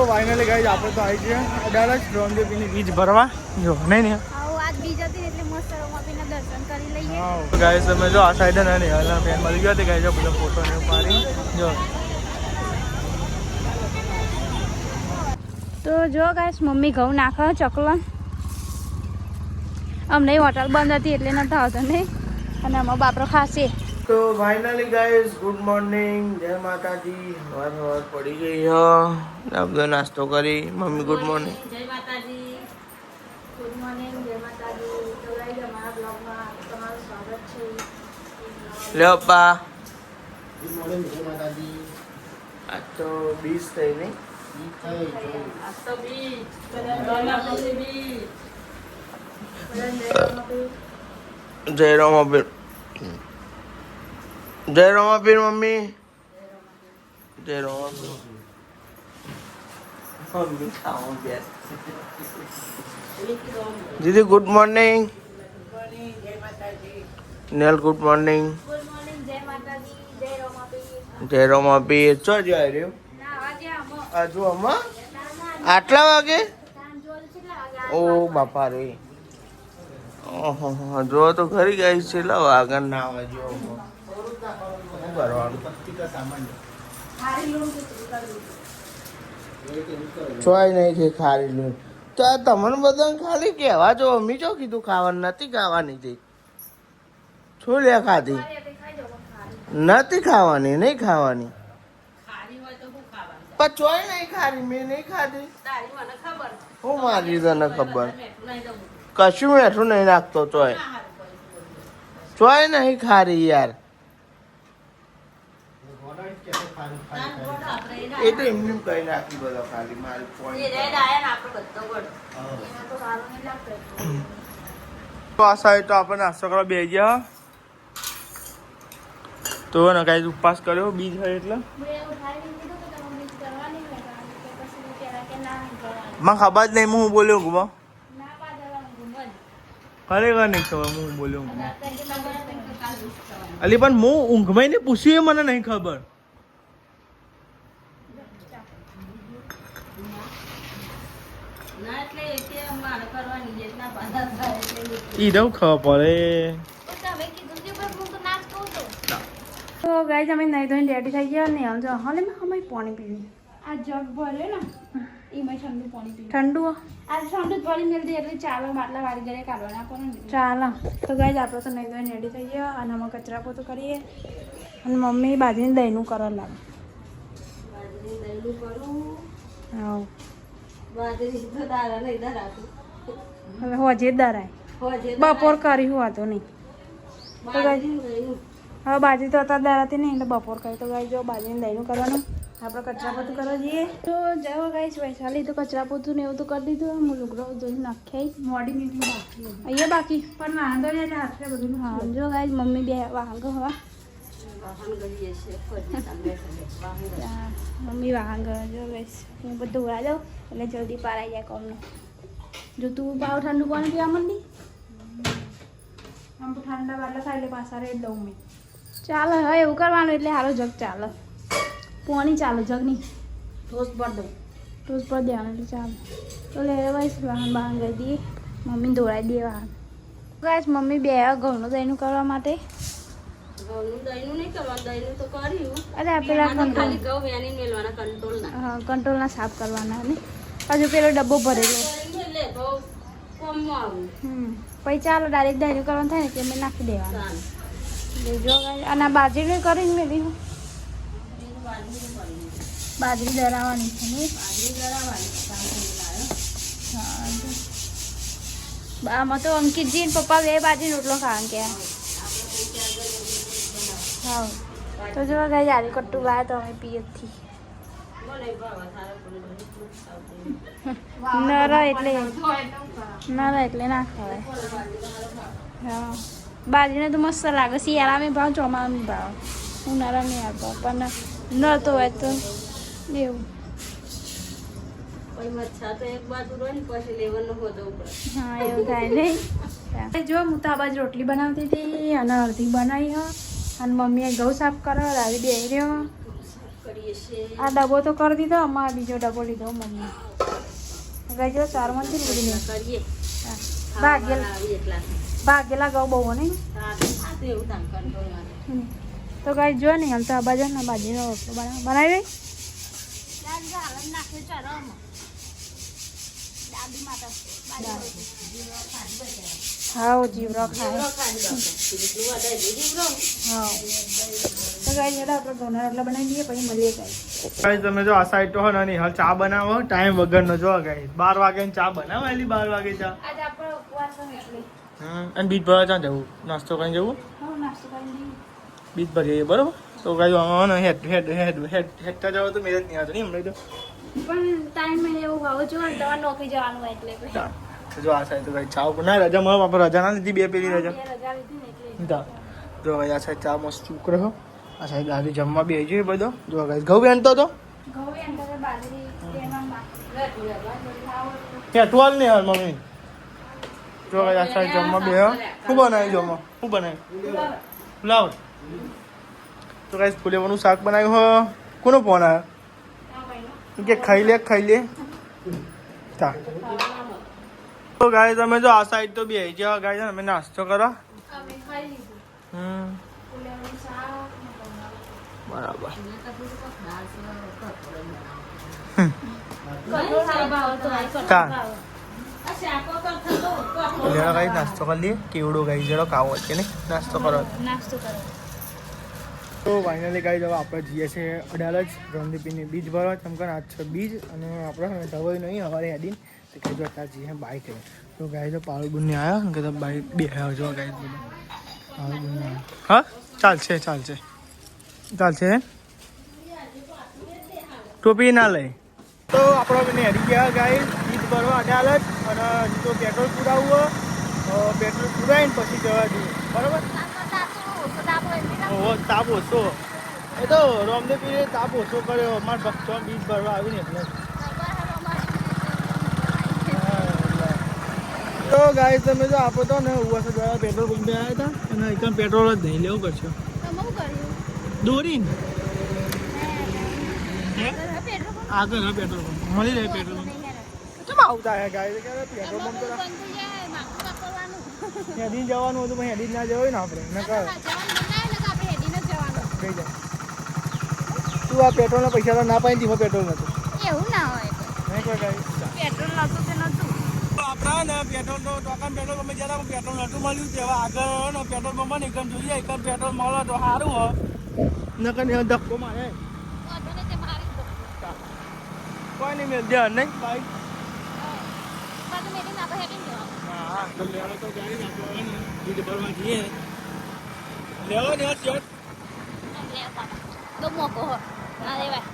Finally guys આપણે તો આવી ગયા અડાલજ રોમદેવીની બીજ ભરવા જો નહીં ને આજ બીજ હતી એટલે મસ્ત રોમાપીના દર્શન કરી લઈએ. હા ગાઈસ તમે જો આ સાઈડ ને હાલના ફેન મળી ગયા તે ગાઈસ જો બધા ફોટો ને પાડી જો તો જો ગાઈસ મમ્મી ઘઉં નાખો ચકલો અમને હોટલ બંધ હતી એટલે નતા આવતો નહીં અને અમારો બાપરો ખાશે. તો ફાઇનલી ગાઈસ ગુડ મોર્નિંગ જય માતાજી વાર પડી ગઈ હા બધો નાસ્તો કરી મમ્મી ગુડ મોર્નિંગ જય માતાજી ગુડ મોર્નિંગ જય માતાજી તો ગાઈસ અમારા બ્લોગમાં તમારું સ્વાગત છે. લે પપ્પા ગુડ મોર્નિંગ જય માતાજી આ તો 20 થઈ નહીં જય રામાપીર જય રામાપીર મમ્મી જય રામાપીર દીદી ગુડ મોર્નિંગ નેલ ગુડ મોર્નિંગ જય રામાપીર ચો જાય રહ્યો હજુ આમાં આટલા વાગે ઓ બાપા રે જો તો ખરી ગઈ છે લો આગળ ના આવે જો ચોય નહીં કે ખારી લો તો આ તમને બધા ખાલી કહેવા જો અમી જો કીધું ખાવાનું નથી ખાવાની તે શું લે ખાધી નથી ખાવાની નહીં ખાવાની પણ ચોય નહીં ખારી મેં નહીં ખાધી હું મારી તને ખબર કશું મેઠું નહીં નાખતો ચોય ચોય નહીં ખારી યાર એ તો એમને કઈ નાખી બધો ખાલી મારી આ સાઈડ તો આપણે નાસ્તો કરવા બે ગયા તો ને કઈ ઉપવાસ કર્યો બીજ હોય એટલે મને ખબર જ નહીં હું બોલ્યો ગુમા ખરેખર નહીં ખબર હું બોલ્યો અલી પણ હું ઊંઘમાં ને પૂછ્યું એ મને નહીં ખબર ઈ દઉં ખબર પડે તો ગાઈસ અમે નહીં ધોઈને રેડી થઈ ગયા ને હાલ જો હાલે મેં અમે પાણી પીવી આ જગ ભરે ને એમાં ઠંડુ પાણી પીવું ઠંડુ આ ઠંડુ જ ભરી મેળ દે એટલે ચાલો બાટલા વાળી ઘરે કાઢવાના પડે ને ચાલો તો ગાઈસ આપણે તો નહીં ધોઈને રેડી થઈ ગયા અને અમે કચરા પોતું કરીએ અને મમ્મી બાજરીને દહીંનું કરવા લાગે હા હવે હોજે દરાય બપોર કરી હોતો નહીં તો ગાઈસ હવે બાજરી તો અત્યારે દરાતી નહીં એટલે બપોર કરી તો ગાઈસ જો બાજરીને દહીંનું કરવાનું આપણે કચરા પોતું કરવા જઈએ તો જાઓ ગાઈસ વૈશાલી તો કચરા પોતું ને એવું તો કરી દીધું હું લુગડો જોઈને નાખ્યા મોડી મીઠું બાકી અહીંયા બાકી પણ વાંધો નહીં એટલે હાથે બધું હા જો ગાઈસ મમ્મી બે વાહંગ હવા મમ્મી વાહંગ જો ગાઈસ હું બધું ઉડા દઉં એટલે જલ્દી પારાઈ જાય કોમનું જો તું ભાવ ઠંડુ પાણી પીવા માંડી આમ ઠંડા બાટલા થાય એટલે પાછા રેડ દઉં મેં ચાલે હવે એવું કરવાનું એટલે સારો જગ ચાલે પાણી ચાલે જગની ટોસ પર દઉં ટોસ પર દેવાનું એટલે ચાલે તો લે બસ વાહન બહાન ગઈ દઈએ મમ્મી દોડાવી દે વાહન ગાઈસ મમ્મી બે ઘઉંનું દહીંનું કરવા માટે અરે પેલા કંટ્રોલના સાફ કરવાના ને હજુ પેલો ડબ્બો ભરેલો પછી ચાલો ડાયરેક્ટ દહીંનું કરવાનું થાય ને કે મેં નાખી દેવાનું જો અને આ બાજરીનું કરીને મેલી બાજરી દરાવાની છે ને આમાં તો અંકિતજી ને પપ્પા બે બાજરી રોટલો ખાવાનું કે હા તો જો ગાઈ આરી કટ્ટું લાવે તો અમે પીએથી નરા એટલે ના ખવાય હા બાજરીને તો મસ્ત લાગે શિયાળામાં ભાવ ચોમાસામાં ભાવ ઉનાળામાં આવતો પણ નતો હોય તો એવું હા એવું થાય નહીં જો હું તો આ બાજુ રોટલી બનાવતી હતી અને અડધી બનાવી અને મમ્મીએ ઘઉં સાફ કરો રાવી દે રહ્યો આ ડબ્બો તો કરી દીધો, અમારે બીજો ડબ્બો લીધો મમ્મી. ગાય જો 4 મંદિર બધી કરીએ. ભાગેલા ગૌ બહુ નહીં તો ગાય જો નહીં હાલ તો આ બાજુ ના બાજુનો રોટલો બનાવી હા જીવરો ખાય હા તો ગાય જોડે આપણે ઘઉંના રોટલા બનાવી દઈએ પછી મળીએ ગાય. તમે જો આ સાઈડ તો હો ને હાલ ચા બનાવો ટાઈમ વગરનો જો ગાય 12 વાગે ચા બનાવેલી 12 વાગે ચા. આજે આપણે ઉપવાસ છે એટલે અને બીજ ભરવા ક્યાં જવું? નાસ્તો કરીને જવું? નાસ્તો કરી બીજ ભરીએ બરોબર. તો ગાય હેડતા જાવ તો મેળ જ નહીં આવતો નહીં હમણાં તો. પણ ટાઈમ એવું હોવો જોઈએ તમારે નોકરી જવાનું હોય એટલે જો આ સાઈડ તો ગાય ચા ના રજા મળે આપણે રજા ના લીધી 2 પેલી રજા. રજા લીધી ને એટલે જો ભાઈ આ સાઈડ ચા મસ્ત ઉકળો. આ સાઈડ દાદી જમવા બી આવી બધો. જો ગાય ઘઉં વેણતો તો ઘઉં અંદર બાજરી તેમાં પેટવાલ નહીં હાલ મમ્મી. જો ગાય આ સાઈડ જમવા બે શું બનાવ્યું જમવા? શું બનાવ્યું? ફુલાવર. તો ગાય ફુલેવાનું શાક બનાવ્યું હો. કોનો ફોન આવ્યો કે ખાઈ લે તા. તો ગાય તમે જો આ સાઈડ તો બે જાવ ગાય તમે નાસ્તો કરો. બરાબર. ગાઈ નાસ્તો કરી લઈએ. કેવડો ગાઈ જરો ખાવો છે ને નાસ્તો કરો. તો ફાઇનલી ગાઈ જવા આપણે જઈએ છીએ અડાલજ રમદીપીની બીજ ભરવા. ચમકણ આજ છે બીજ અને આપણે દવાઈ નહીં હવારે હેડીને તો કીધું અત્યારે જઈએ બાઇક લઈને. તો ગાઈ તો પાળુબુનને આવ્યા કે બાઇક બે આવ્યો જો ગાઈ બધું પાળુબુનને આવ્યા. હા ચાલશે ટોપી ના લઈ. તો આપણે બંને હેડી ગયા ગાઈ બીજ ભરવા અડાલજ અને તો પેટ્રોલ પુરાવવું પેટ્રોલ પુરાવીને પછી જવા જોઈએ બરાબર. તાપ ઓછો એ તો રામદેવપીરે તાપ ઓછો કર્યો અમારા ભક્તો બીજ ભરવા આવીને એટલે. તો ગાય તમે જો આપો તો ને ઉવાસો દ્વારા પેટ્રોલ પંપે આવ્યા હતા અને એકદમ પેટ્રોલ જ નહીં લેવું પડશે દોરીને આગળ હા પેટ્રોલ પંપ મળી જાય પેટ્રોલ પંપ કેમ આવતા હે ગાય પેટ્રોલ પંપ તો હેડી જવાનું હતું પણ હેડી ના જવાય ને આપણે નકર કઈ જાય. તું આ પેટ્રોલના પૈસા તો ના પાડી દીધો પેટ્રોલ નતું એવું ના હોય નહીં કોઈ ગાય પેટ્રોલ નતું કે નતું આપણા ને પેટ્રોલ તો ટોકન પેટ્રોલ પંપે જરા પેટ્રોલ નતું મળ્યું તેવા આગળ પેટ્રોલ પંપ ને એકદમ જોઈએ એકદમ પેટ્રોલ મળે તો સારું હો નકર ધક્કો મારે કોઈ નહીં મેળ ધ્યાન નહીં બાઈક હા તો લેવો તો ગાડી નાખવા બીજ ભરવા જઈએ લેવો ને શર્ટ તો મોકો હો ના લેવાય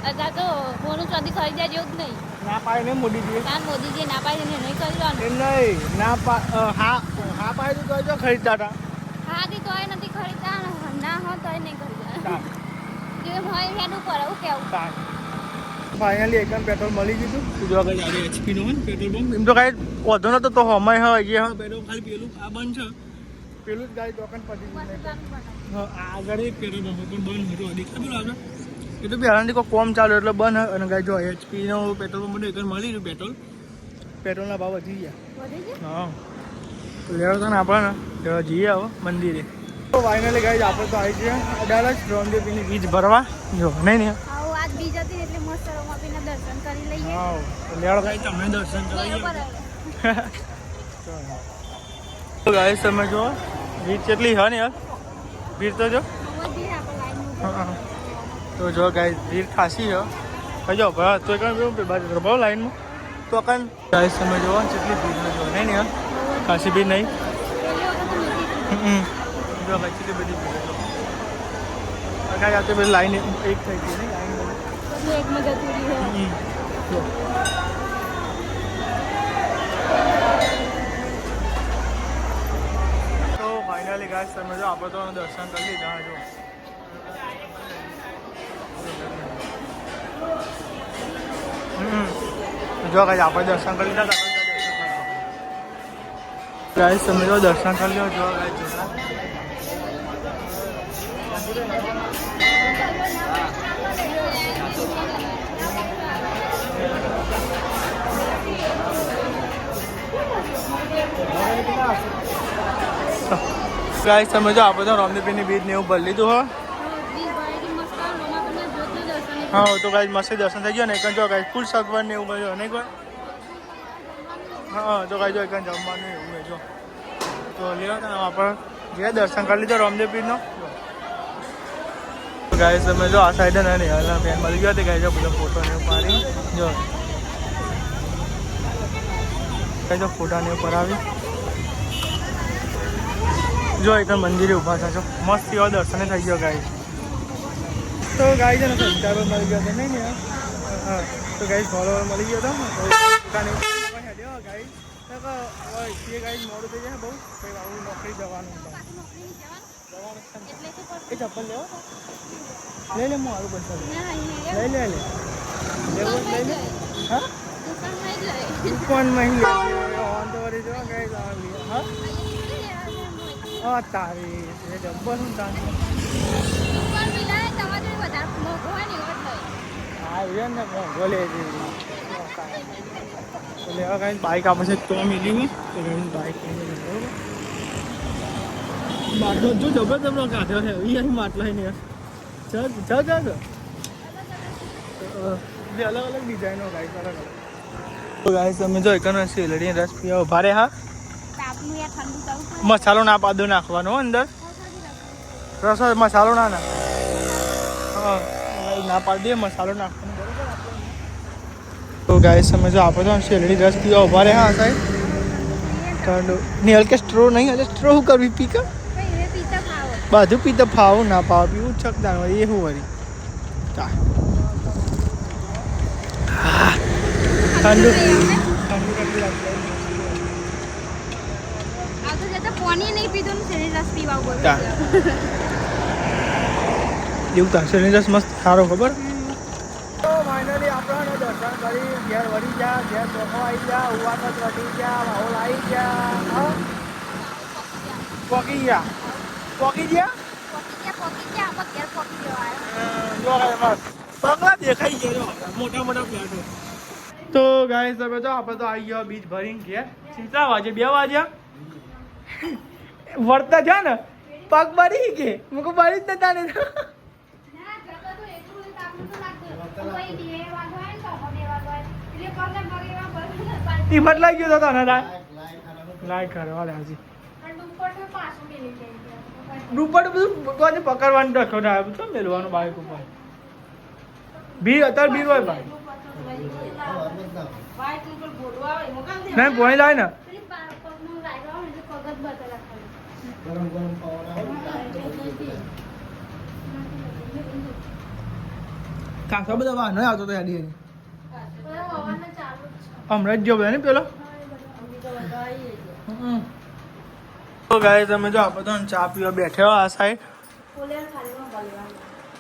અત્યારે તો મોનું ચાંદી ખરીદ્યા જેવું જ નહીં ના પાડે ને મોદીજી મોદીજી ના પાડે ને નહીં કરવાનું એમ નહીં ના હા પાડે તો જો ખરીદતા હતા હા તી તોય નથી ખરીદતા ના હો તોય નહીં ખરીદતા જે હોય એનું પર એવું કેવું ફાઇનલી એકદમ પેટ્રોલ મળી ગયું હતું જો આગળ ગાડી એચપી નો પેટ્રોલ પંપ એમ તો કાંઈ વધુ નતો તો હમાય હોય જે હા પેટ્રોલ ખાલી પેલું આ બંધ છે પેલું જ ગાડી દુકાન પડી આગળ એક પેટ્રોલ પંપ પણ બંધ હતું દેખાતું આપણે એ તો બી હાલાથી કોઈ કોમ ચાલુ એટલે બંધ અને ગાડી જો એચપીનો પેટ્રોલ પંપ એક મળી રહ્યું પેટ્રોલના ભાવ વધી ગયા હા તો લેવો તો ને આપણે ને જઈએ આવો મંદિરે. તો ફાઇનલી ગાડી આપણે તો આવી છીએ અડાલજ રામદેવપીરની બીજ ભરવા જો નહીં ને આજ બીજ હતી એટલે મસ્ત રમાપીના દર્શન કરી લઈએ હા લેવડો ગાઈ તમને દર્શન કરાવીએ તો ગાઈ તમે જો ભીડ કેટલી હે ને યાર ભીડ તો જો તો જો ગાઈ ભીડ ખાસી છે કજો ભરા તો કઈ બાજુ ભાવ લાઈનમાં તો કઈ ગાઈ તમે જો કેટલી ભીડ જો નહીં ને યાર ખાસી ભીડ નહીં જો ભાઈ કેટલી બધી ભીડ કાંઈ આટલી બધી લાઈન એક થઈ ગઈ નહીં લાઈન એકમાં જતી રહી તો ફાઇનલી ગાઈસ તમે જો આપણે તો દર્શન કરી લીધા જો જો ગાઈસ આપણે દર્શન કરી લીધા ગાઈસ તમે જો દર્શન કરી લો જો ગાઈસ ગાઈસ તમે જો આપણે તો રામદેવપીરની બીજ ને એવું ભરી લીધું હો. હા તો ગાઈસ મસ્ત દર્શન થઈ ગયો ને એકન જો ગાઈસ ફૂલ સગવડ ને એવું બધું નહીં કોઈ. હા તો ગાઈસ જો એકન જમવાનું એવું જો તો લ્યો ને આપણે જે દર્શન કરી લીધો રામદેવપીરનો. ગાઈસ તમે જો આ સાઈડ ને હાલના બેન મળી ગયો તે ગાઈસ જો બધો ફોટો ને એવું પાડી જો ગાઈસ જો ફોટા ને ઉપર આવી જો એક મંદિરે ઊભા છે જો મસ્ત એવા દર્શન થઈ ગયો ગાઈસ. તો ગાઈસ ને સબસ્ક્રાઈબર મળી ગયો તો નહીં ને હા તો ગાઈસ ફોલોવર મળી ગયો તો દુકાને હેડ્યો ગાઈસ તો એ ગાઈસ મોડું થઈ જાય બહુ કઈ આવું નોકરી જવાનું એ ચપ્પલ લેવો લઈ લે હું આવું બસ લઈ લે લેવું લઈ લે હા દુકાનમાં ઓન તો વળી જો ગાઈસ હા હા તારી એ જબ્બર હું તારી હા એ ને બોલે લેવા કાંઈ બાઇક આપણે તો મિલી હોય તો બાઇક માટલો જો જબરદસ્ત કાઢ્યો છે એ માટલો નહીં અલગ અલગ ડિઝાઇનો ગાઈસ અલગ અલગ. તો ગાઈસ તમે જો એકનો શેલડી રસ પીવા ઉભા રે હા મસાલો ના પાદો નાખવાનો અંદર રસ મસાલો ના નાખ હા ના પાડી દે મસાલો નાખવાનો બરોબર. તો ગાઈસ તમે જો આપણે તો શેલડી રસ પીવા ઉભા રહે હા સાહેબ નિયલ કે સ્ટ્રો નહીં એટલે સ્ટ્રો શું કરવી પી કે બધું પીતા ફાવું ના ફાવ પીવું છકદાર હોય એ શું વળી ઠંડુ એવું તો શેરડી રસ મસ્ત સારો ખબર. તો ફાઇનલી આપણે દર્શન કરી ઘેર વળી ગયા ઘેર ચોખો આવી ગયા ઉવાસ વધી ગયા માહોલ આવી ગયા પોકી ગયા બંગલા દેખાઈ ગયો મોટા મોટા ફ્લેટો. તો ગાઈસ તમે તો આપણે તો આવી ગયો બીજ ભરીને ઘેર કેટલા વાગે 2 વાગ્યા વળતા છે ને પગ ભરી કે મુકો ભરી જ નતા ને ટીમટ લાગી ગયો તો તને લાય કરવા હાજી ડુપટ બધું કોને પકડવાનું રખો ના તો મેલવાનું બાઈક ઉપર ભીડ અત્યારે ભીડ હોય ભાઈ નહીં પોઈ લાય ને કાકા બધા વાહનો આવતો તો યાદી હમણાં જ જો ને પેલો તો ગાય તમે જો આપણે તો ચા પીવા બેઠા આ સાઈડ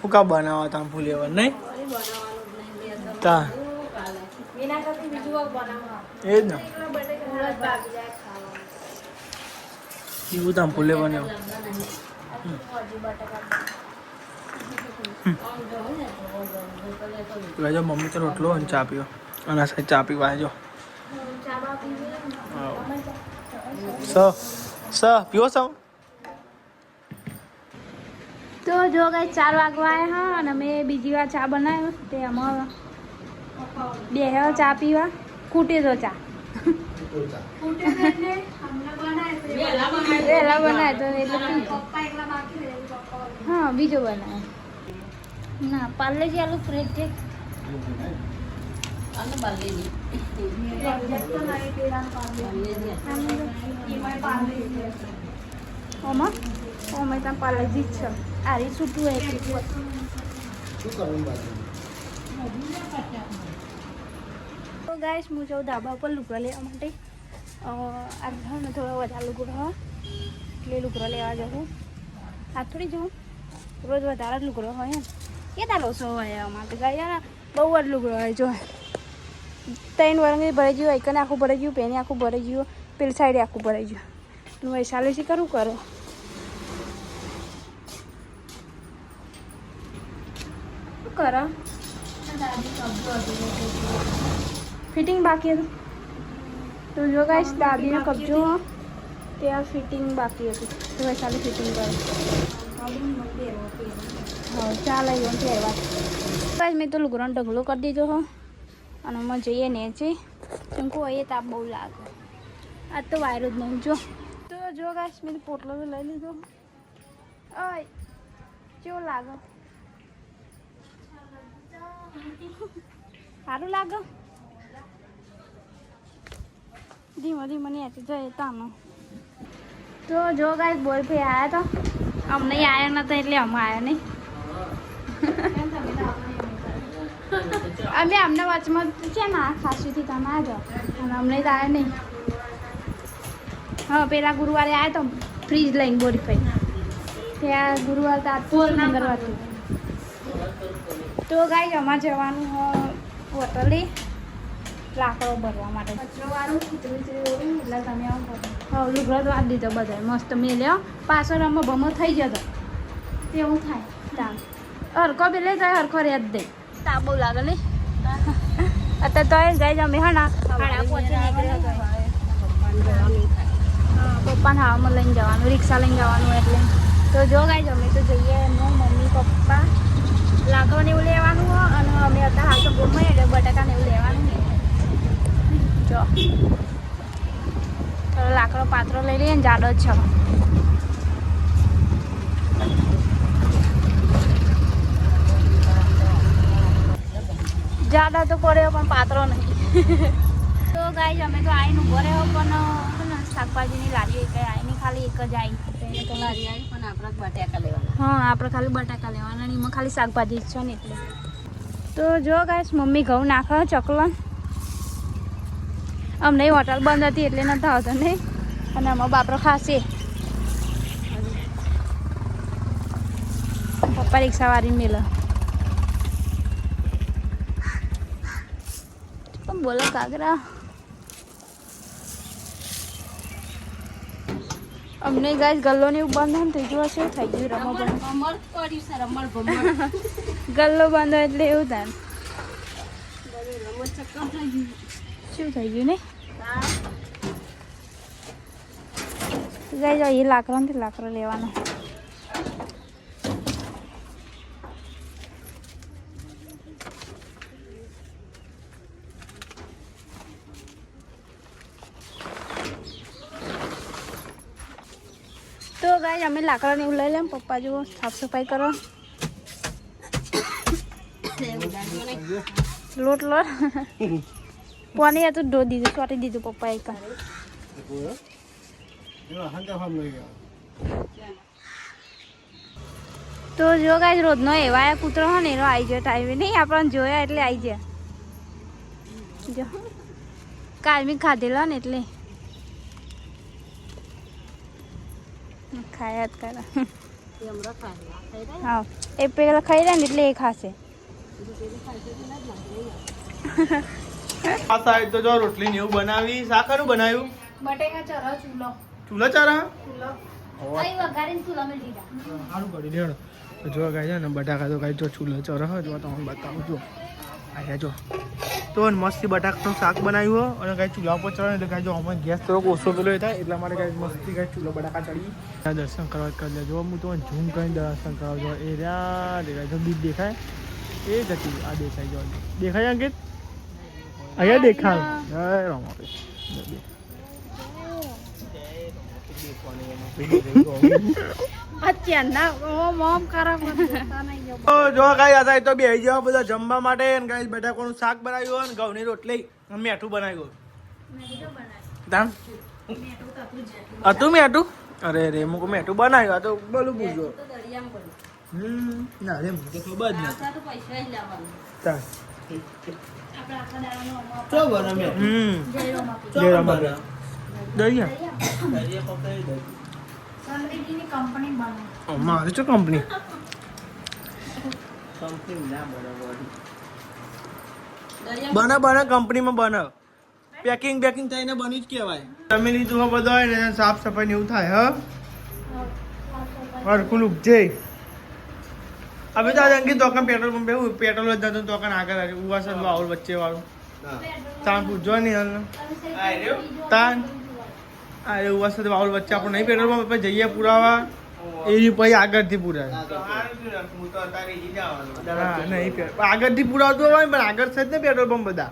હું કા બનાવવા તા ફુલેવર નહીં તા એ જ ને એવું તા ફુલેવર ને જો મમ્મી તો રોટલો અને ચા પીવો અને આ સાઈડ ચા પીવા જો પીવો સૌ. તો જો ગઈ 4 વાગવા આવ્યા હા અને અમે બીજી વાર ચા બનાવ્યો તે અમારા બે ચા પીવા ખૂટે તો ચા વહેલા બનાવે તો એટલે હા બીજો બનાવે ના પાર્લેજી આલુ ફ્રેશ છે ઓમાં ત્યાં પાર્લેજી જ છે આરી છૂટું હોય તો ગાઈસ હું જાઉં ધાબા ઉપર લુગડા લેવા માટે આ ને થોડો વધારે લુગડો હોય એટલે લુગડો લેવા જવું આ થોડી જવું રોજ વધારે જ લુગડો હોય એમ કેટલા લોસો હોય અમારે ગાય બહુ જ લુગડો હોય જો 3 વરંગી ભરાઈ ગયું એકને આખું ભરાઈ ગયું પેની આખું ભરાઈ ગયું પેલી સાઈડે આખું ભરાઈ ગયું હું વૈશાલી શી કરવું કરો શું કરો ફિટિંગ બાકી હતું તો જો ગાઈસ દાદીનો કબજો ત્યાં ફિટિંગ બાકી હતું તો ચાલે ફિટિંગ કરે હા ચાલે એવું કહેવા ગાઈસ મેં તો લુગડાનો ઢગલો કરી દીધો હો અને અમે જઈએ નીચે ચંકુ એ તાપ બહુ લાગે આજ તો વાયરો જ નહીં જો તો જો ગાઈસ મેં પોટલો તો લઈ લીધો ઓય કેવો લાગે સારું લાગે ધીમો ધીમો ને જઈએ તાનો તો જો ગાઈસ બોલ ભાઈ આવ્યા તો અમને આવ્યા નતા એટલે અમે આવ્યા નહીં અમે અમને વચમાં છે ને ખાસીથી તમે આ જાઓ અને અમને તો આવ્યા નહીં હા પેલા ગુરુવારે આવ્યા તો ફ્રીજ લઈને બોરીફાઈ ત્યાં ગુરુવાર તો આજથી મંગળવાર તો ગાઈ અમારે જવાનું હોટલે લાકડો ભરવા માટે કચરોવાળું ખીચડી એટલે તમે હા લુગડો તો આપી દીધો બધા મસ્ત મેલ્યો પાછળ અમે ભમો થઈ જતો તેવું થાય તામ હરખો બી લઈ જાય હરખો રે જ દે તાપ બહુ લાગે ને અત્યારે તો ગાઈ અમે હા ના હાડા પહોંચી નીકળ્યો પપ્પાને હાવામાં લઈને જવાનું રિક્ષા લઈને જવાનું એટલે તો જો ગાઈ અમે તો જઈએ એમનું મમ્મી પપ્પા લાકડોને એવું લેવાનું હોય અને અમે અત્યારે હાલ તો ગમે એટલે બટાકાને એવું લેવાનું નહીં જો લાકડો પાત્રો લઈ લઈએ ને જાડો જ છે જાડો તો પડ્યો પણ પાત્રો નહીં તો ગાઈ અમે તો આવીને ઉભો રહ્યો પણ શાકભાજીની લારી એક આવીને ખાલી એક જ આવી તો લારી આવી પણ આપણે બટાકા લેવાના હા આપણે ખાલી બટાકા લેવાના અને એમાં ખાલી શાકભાજી જ છે ને એટલે તો જો ગાઈસ મમ્મી ઘઉં નાખો ચકલો અમને હોટલ બંધ હતી એટલે નતા આવતો નહીં અને અમારો બાપરો ખાશે પપ્પા રિક્ષાવાળી મેલો પણ બોલો કાગરા અમને ગાઈસ ગલ્લો ને એવું બંધ થઈ ગયું હશે થઈ ગયું રમો ગલ્લો બંધ હોય એટલે એવું થાય શું થઈ ગયું ને ગાઈસ એ લાકડો નથી લાકડો લેવાનો તો ગાઈસ અમે લાકડાને એવું લઈ લેમ પપ્પા જુઓ સાફ સફાઈ કરો લોટ પાણી હતું ધો દીધું ચોટી દીધું પપ્પા એક તો જો ગાઈસ રોજનો એવા કૂતરો હોય ને એનો આવી જાય ટાઈમે નહીં આપણને જોયા એટલે આવી જાય જો કાયમી ખાધેલો ને એટલે ખાયા જ કરે હા એ પેલા ખાઈ રહ્યા ને એટલે એ ખાશે આ સાઈડ તો જો રોટલી ને એવું બનાવી શાકાનું બનાવ્યું બટેકા ચરો ચૂલો ચૂલા ચારા આઈ વઘારીને ચૂલા મેં દીધા સારું કરી દેડો તો જો ગાય છે ને બટાકા તો ગાય જો ચૂલા ચરા જો તમને બતાવું જો આ જો તો મસ્તી બટાકાનું શાક બનાવ્યું અને ગાય ચૂલા ઉપર ચડે એટલે ગાય જો અમે ગેસ થોડોક ઓછો પેલો થાય એટલા માટે ગાય મસ્તી ગાય ચૂલો બટાકા ચડી દર્શન કરવા કરી લેજો હું તો ઝૂમ કરીને દર્શન કરવા જો એ રહ્યા દેખાય જો બીજ દેખાય એ જતી આ દેખાય જો દેખાય અંકિત અહીંયા દેખાય જય રામાપીર જો ગાય આ તો બે જવા બધા જમવા માટે ગાય બટાકાનું શાક બનાવ્યું અને ઘઉંની રોટલી મેઠું બનાવ્યું હતું મેઠું અરે રે મુક મેઠું બનાવ્યું આ તો બોલું પૂછો ના રે મને ખબર જ નથી મારી તો કંપની બને કંપનીમાં બને પેકિંગ થઈને બની જ કહેવાય તમે લીધું બધો હોય ને સાફ સફાઈ ને એવું થાય હરખું ઉપજે હવે તો આજે અંકિત દોકાન પેટ્રોલ પંપ એવું પેટ્રોલ જ નતું દોકાન આગળ આવ્યું ઉવાસન વાવલ વચ્ચે વાળું તાન પૂછજો નહીં હાલ તાન અરે ઉવાસન વાવલ વચ્ચે આપણે નહીં પેટ્રોલ પંપ આપણે જઈએ પુરાવા એની પછી આગળથી પુરાય હા નહીં આગળથી પુરાવતું હોય પણ આગળ છે જ ને પેટ્રોલ પંપ બધા